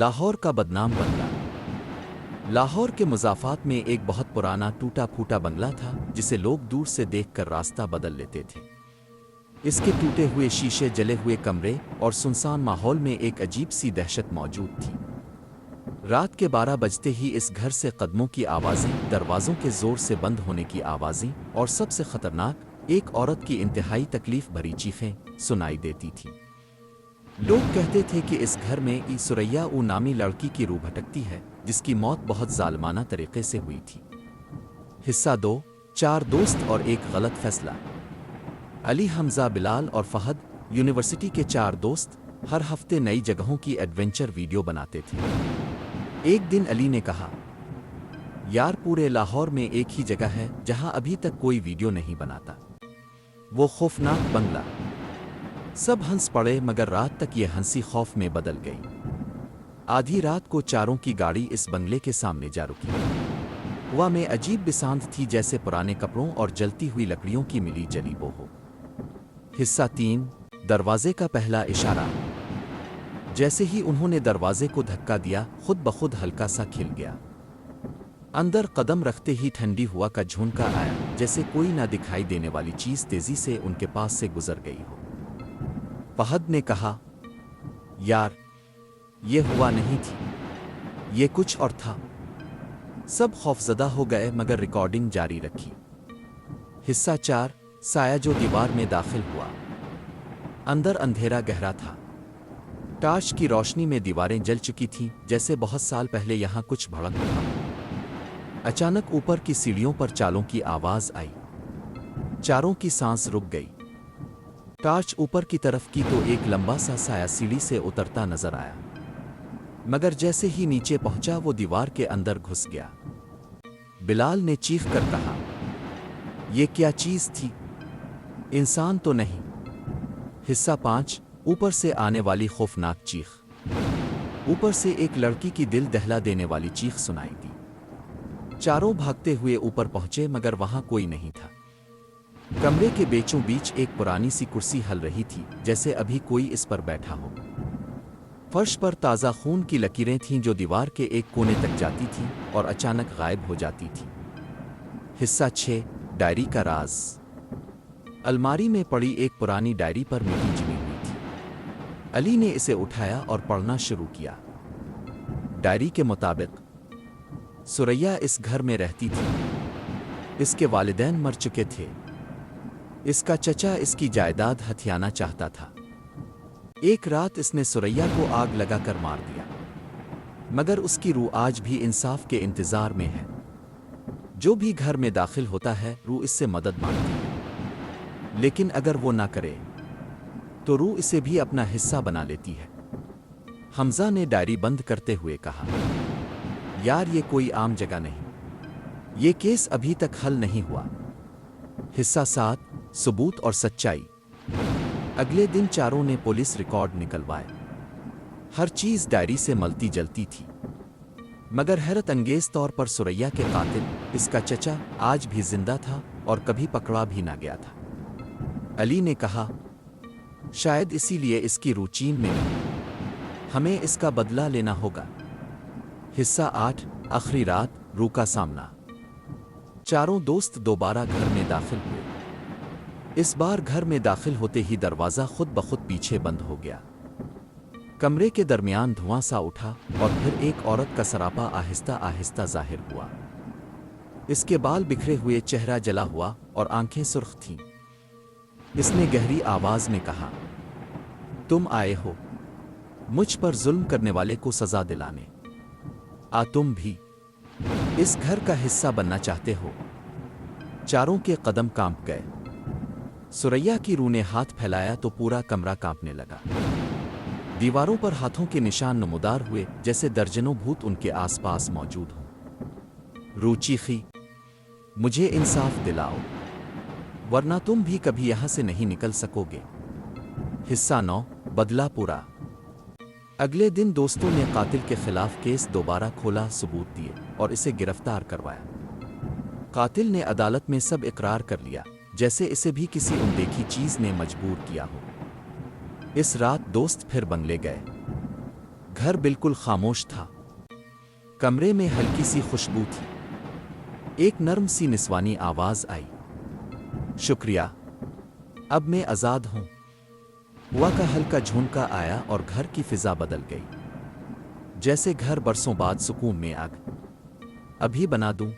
لاہور کا بدنام بنگلہ۔ لاہور کے مضافات میں ایک بہت پرانا ٹوٹا پھوٹا بنگلہ تھا جسے لوگ دور سے دیکھ کر راستہ بدل لیتے تھے۔ اس کے ٹوٹے ہوئے شیشے، جلے ہوئے کمرے اور سنسان ماحول میں ایک عجیب سی دہشت موجود تھی۔ رات کے 12 بجتے ہی اس گھر سے قدموں کی آوازیں، دروازوں کے زور سے بند ہونے کی آوازیں اور سب سے خطرناک ایک عورت کی انتہائی تکلیف بھری چیخیں سنائی دیتی تھیں۔ لوگ کہتے تھے کہ اس گھر میں سریا نامی لڑکی کی روح بھٹکتی ہے جس کی موت بہت ظالمانہ طریقے سے ہوئی تھی۔ حصہ 2، 4 دوست اور ایک غلط فیصلہ۔ علی، حمزہ، بلال اور فہد، یونیورسٹی کے 4 دوست، ہر ہفتے نئی جگہوں کی ایڈونچر ویڈیو بناتے تھے۔ ایک دن علی نے کہا، یار پورے لاہور میں ایک ہی جگہ ہے جہاں ابھی تک کوئی ویڈیو نہیں بناتا، وہ خوفناک بنگلہ۔ سب ہنس پڑے مگر رات تک یہ ہنسی خوف میں بدل گئی۔ آدھی رات کو چاروں کی گاڑی اس بنگلے کے سامنے جا رکی۔ ہوا میں عجیب بساند تھی، جیسے پرانے کپڑوں اور جلتی ہوئی لکڑیوں کی ملی جلی بو ہو۔ حصہ 3، دروازے کا پہلا اشارہ۔ جیسے ہی انہوں نے دروازے کو دھکا دیا، خود بخود ہلکا سا کھل گیا۔ اندر قدم رکھتے ہی ٹھنڈی ہوا کا جھونکا آیا، جیسے کوئی نہ دکھائی دینے والی چیز تیزی سے ان کے پاس سے گزر گئی ہو۔ فہد نے کہا، یار یہ ہوا نہیں تھی، یہ کچھ اور تھا۔ سب خوفزدہ ہو گئے مگر ریکارڈنگ جاری رکھی۔ حصہ 4، سایہ جو دیوار میں داخل ہوا۔ اندر اندھیرا گہرا تھا۔ ٹارچ کی روشنی میں دیواریں جل چکی تھیں، جیسے بہت سال پہلے یہاں کچھ بھڑک اٹھا۔ اچانک اوپر کی سیڑھیوں پر چالوں کی آواز آئی۔ چاروں کی سانس رک گئی۔ ٹارچ اوپر کی طرف کی تو ایک لمبا سا سایہ سیڑھی سے اترتا نظر آیا، مگر جیسے ہی نیچے پہنچا وہ دیوار کے اندر گھس گیا۔ بلال نے چیخ کر کہا، یہ کیا چیز تھی؟ انسان تو نہیں؟ حصہ 5، اوپر سے آنے والی خوفناک چیخ۔ اوپر سے ایک لڑکی کی دل دہلا دینے والی چیخ سنائی دی۔ چاروں بھاگتے ہوئے اوپر پہنچے مگر وہاں کوئی نہیں تھا۔ کمرے کے بیچوں بیچ ایک پرانی سی کرسی ہل رہی تھی، جیسے ابھی کوئی اس پر بیٹھا ہو۔ فرش پر تازہ خون کی لکیریں تھیں جو دیوار کے ایک کونے تک جاتی تھیں اور اچانک غائب ہو جاتی تھیں۔ حصہ 6، ڈائری کا راز۔ الماری میں پڑی ایک پرانی ڈائری پر مٹی جمی ہوئی تھی۔ علی نے اسے اٹھایا اور پڑھنا شروع کیا۔ ڈائری کے مطابق، سریا اس گھر میں رہتی تھی۔ اس کے والدین مر چکے تھے۔ اس کا چچا اس کی جائیداد ہتھیانا چاہتا تھا۔ ایک رات اس نے سریا کو آگ لگا کر مار دیا، مگر اس کی روح آج بھی انصاف کے انتظار میں ہے۔ جو بھی گھر میں داخل ہوتا ہے روح اس سے مدد مانگتی ہے، لیکن اگر وہ نہ کرے تو روح اسے بھی اپنا حصہ بنا لیتی ہے۔ حمزہ نے ڈائری بند کرتے ہوئے کہا، یار یہ کوئی عام جگہ نہیں، یہ کیس ابھی تک حل نہیں ہوا۔ حصہ 7، ثبوت اور سچائی۔ اگلے دن چاروں نے پولیس ریکارڈ نکلوائے۔ ہر چیز ڈائری سے ملتی جلتی تھی، مگر حیرت انگیز طور پر سریا کے قاتل، اس کا چچا، آج بھی زندہ تھا اور کبھی پکڑا بھی نہ گیا تھا۔ علی نے کہا، شاید اسی لیے اس کی روح چین میں نہیں، ہمیں اس کا بدلہ لینا ہوگا۔ حصہ 8، آخری رات، روح کا سامنا۔ چاروں دوست دوبارہ گھر میں داخل ہوئے۔ اس بار گھر میں داخل ہوتے ہی دروازہ خود بخود پیچھے بند ہو گیا۔ کمرے کے درمیان دھواں سا اٹھا اور پھر ایک عورت کا سراپا آہستہ آہستہ ظاہر ہوا۔ اس کے بال بکھرے ہوئے، چہرہ جلا ہوا اور آنکھیں سرخ تھیں۔ اس نے گہری آواز میں کہا، تم آئے ہو مجھ پر ظلم کرنے والے کو سزا دلانے؟ تم بھی اس گھر کا حصہ بننا چاہتے ہو؟ چاروں کے قدم کانپ گئے۔ سریا کی روح نے ہاتھ پھیلایا تو پورا کمرہ کانپنے لگا۔ دیواروں پر ہاتھوں کے نشان نمودار ہوئے، جیسے درجنوں بھوت ان کے آس پاس موجود ہوں۔ روح چیخی، مجھے انصاف دلاؤ، ورنہ تم بھی کبھی یہاں سے نہیں نکل سکو گے۔ حصہ 9، بدلہ پورا۔ اگلے دن دوستوں نے قاتل کے خلاف کیس دوبارہ کھولا، ثبوت دیے اور اسے گرفتار کروایا۔ قاتل نے عدالت میں سب اقرار کر لیا، جیسے اسے بھی کسی اندیکھی چیز نے مجبور کیا ہو۔ اس رات دوست پھر بنگلے گئے۔ گھر بالکل خاموش تھا۔ کمرے میں ہلکی سی خوشبو تھی۔ ایک نرم سی نسوانی آواز آئی، شکریہ، اب میں آزاد ہوں۔ ہوا کا ہلکا جھونکا آیا اور گھر کی فضا بدل گئی، جیسے گھر برسوں بعد سکون میں آ گیا۔ ابھی بنا دوں؟